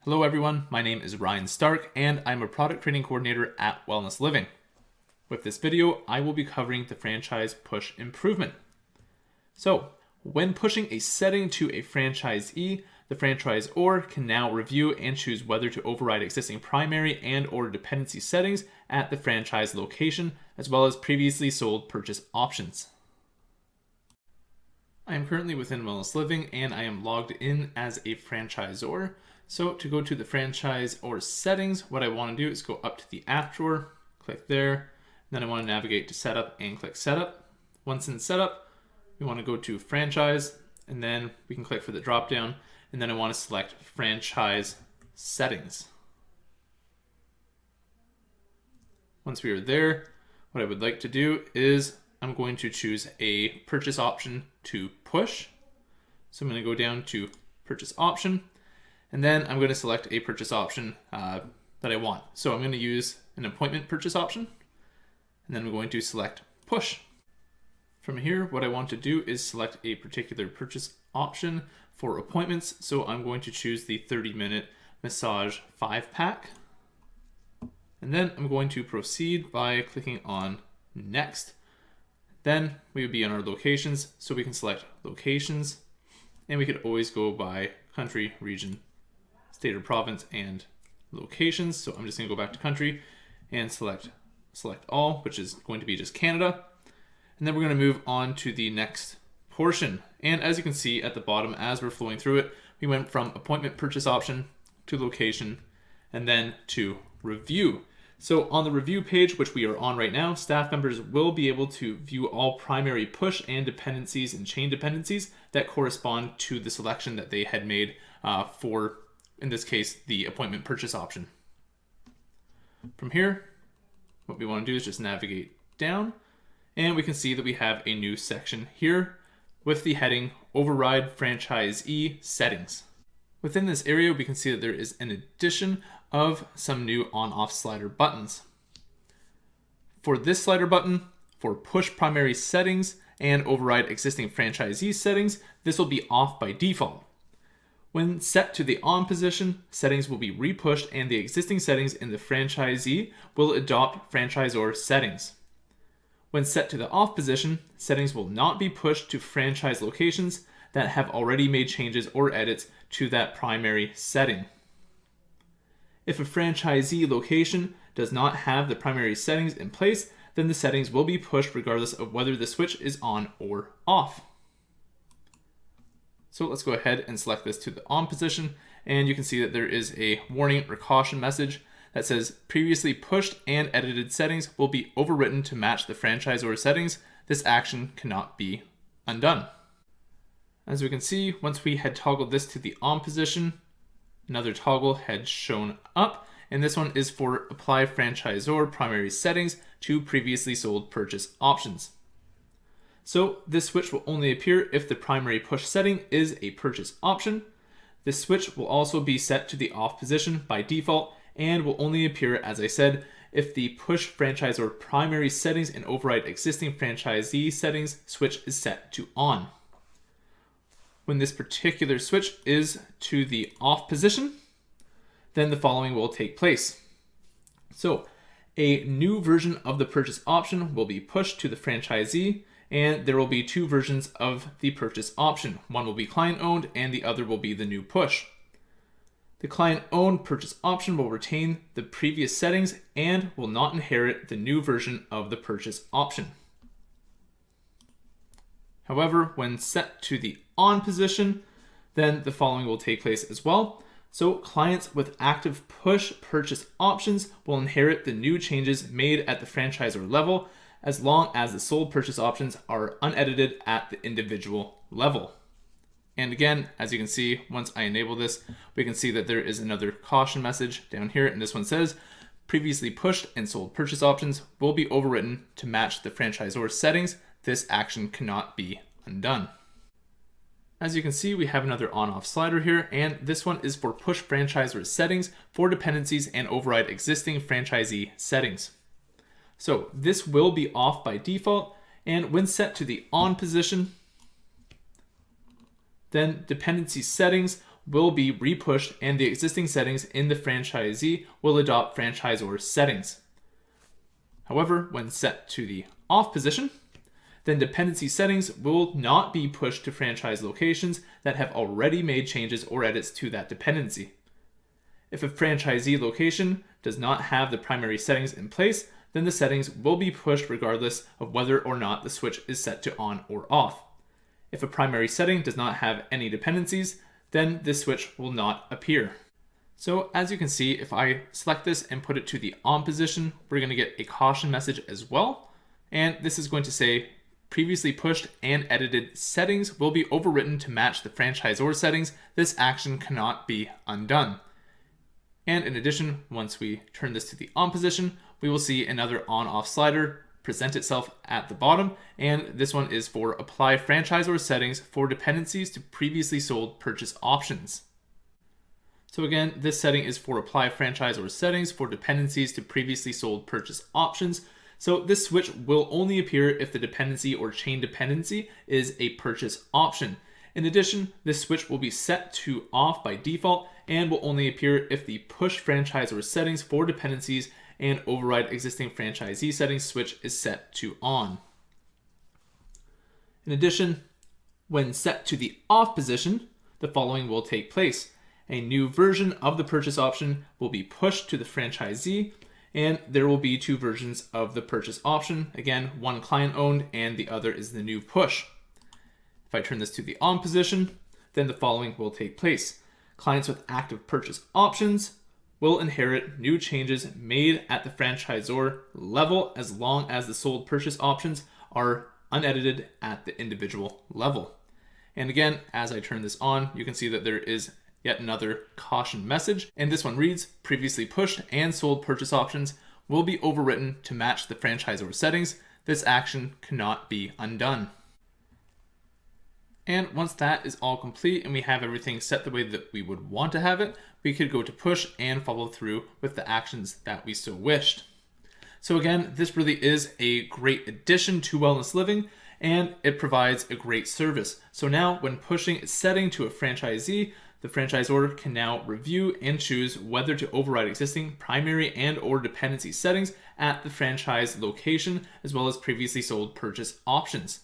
Hello everyone, my name is Ryan Stark and I'm a product training coordinator at WellnessLiving. With this video, I will be covering the franchise push improvement. So, when pushing a setting to a franchisee, the franchisor can now review and choose whether to override existing primary and or dependency settings at the franchise location, as well as previously sold purchase options. I am currently within WellnessLiving and I am logged in as a franchisor. So to go to the franchise or settings, what I want to do is go up to the app drawer, click there, then I want to navigate to setup and click setup. Once in setup, we want to go to franchise and then we can click for the drop down and then I want to select franchise settings. Once we are there, what I would like to do is I'm going to choose a purchase option to push. So I'm going to go down to purchase option. And then I'm going to select a purchase option that I want. So I'm going to use an appointment purchase option. And then I'm going to select push. From here, what I want to do is select a particular purchase option for appointments. So I'm going to choose the 30-minute massage 5-pack. And then I'm going to proceed by clicking on next. Then we would be on our locations. So we can select locations. And we could always go by country, region, state or province, and locations. So I'm just going to go back to country and select all, which is going to be just Canada. And then we're going to move on to the next portion. And as you can see at the bottom, as we're flowing through it, we went from appointment purchase option to location and then to review. So on the review page, which we are on right now, staff members will be able to view all primary push and dependencies and chain dependencies that correspond to the selection that they had made for, in this case, the appointment purchase option. From here, what we want to do is just navigate down and we can see that we have a new section here with the heading Override Franchisee Settings. Within this area, we can see that there is an addition of some new on-off slider buttons. For this slider button, for push primary settings and override existing franchisee settings, this will be off by default. When set to the on position, settings will be repushed and the existing settings in the franchisee will adopt franchisor settings. When set to the off position, settings will not be pushed to franchise locations that have already made changes or edits to that primary setting. If a franchisee location does not have the primary settings in place, then the settings will be pushed regardless of whether the switch is on or off. So let's go ahead and select this to the on position, and you can see that there is a warning or caution message that says previously pushed and edited settings will be overwritten to match the franchisor settings. This action cannot be undone. As we can see, once we had toggled this to the on position, another toggle had shown up, and this one is for apply franchisor primary settings to previously sold purchase options. So this switch will only appear if the primary push setting is a purchase option. This switch will also be set to the off position by default and will only appear, as I said, if the push franchisor primary settings and override existing franchisee settings switch is set to on. When this particular switch is to the off position, then the following will take place. So a new version of the purchase option will be pushed to the franchisee, and there will be two versions of the purchase option. One will be client owned and the other will be the new push. The client owned purchase option will retain the previous settings and will not inherit the new version of the purchase option. However, when set to the on position, then the following will take place as well. So clients with active push purchase options will inherit the new changes made at the franchisor level as long as the sold purchase options are unedited at the individual level. And again, as you can see, once I enable this, we can see that there is another caution message down here, and this one says, previously pushed and sold purchase options will be overwritten to match the franchisor settings. This action cannot be undone. As you can see, we have another on-off slider here, and this one is for push franchisor settings for dependencies and override existing franchisee settings. So this will be off by default, and when set to the on position, then dependency settings will be repushed and the existing settings in the franchisee will adopt franchisor settings. However, when set to the off position, then dependency settings will not be pushed to franchise locations that have already made changes or edits to that dependency. If a franchisee location does not have the primary settings in place, then the settings will be pushed regardless of whether or not the switch is set to on or off. If a primary setting does not have any dependencies, then this switch will not appear. So as you can see, if I select this and put it to the on position, we're going to get a caution message as well. And this is going to say previously pushed and edited settings will be overwritten to match the franchisor settings. This action cannot be undone. And in addition, once we turn this to the on position, we will see another on-off slider present itself at the bottom. And this one is for apply franchisor settings for dependencies to previously sold purchase options. So again, this setting is for apply franchisor settings for dependencies to previously sold purchase options. So this switch will only appear if the dependency or chain dependency is a purchase option. In addition, this switch will be set to off by default and will only appear if the push franchisor settings for dependencies and override existing franchisee settings switch is set to on. In addition, when set to the off position, the following will take place. A new version of the purchase option will be pushed to the franchisee, and there will be two versions of the purchase option. Again, one client owned and the other is the new push. If I turn this to the on position, then the following will take place. Clients with active purchase options will inherit new changes made at the franchisor level as long as the sold purchase options are unedited at the individual level. And again, as I turn this on, you can see that there is yet another caution message, and this one reads, previously pushed and sold purchase options will be overwritten to match the franchisor settings. This action cannot be undone. And once that is all complete and we have everything set the way that we would want to have it, we could go to push and follow through with the actions that we so wished. So again, this really is a great addition to Wellness Living, and it provides a great service. So now when pushing a setting to a franchisee, the franchisor can now review and choose whether to override existing primary and or dependency settings at the franchise location, as well as previously sold purchase options.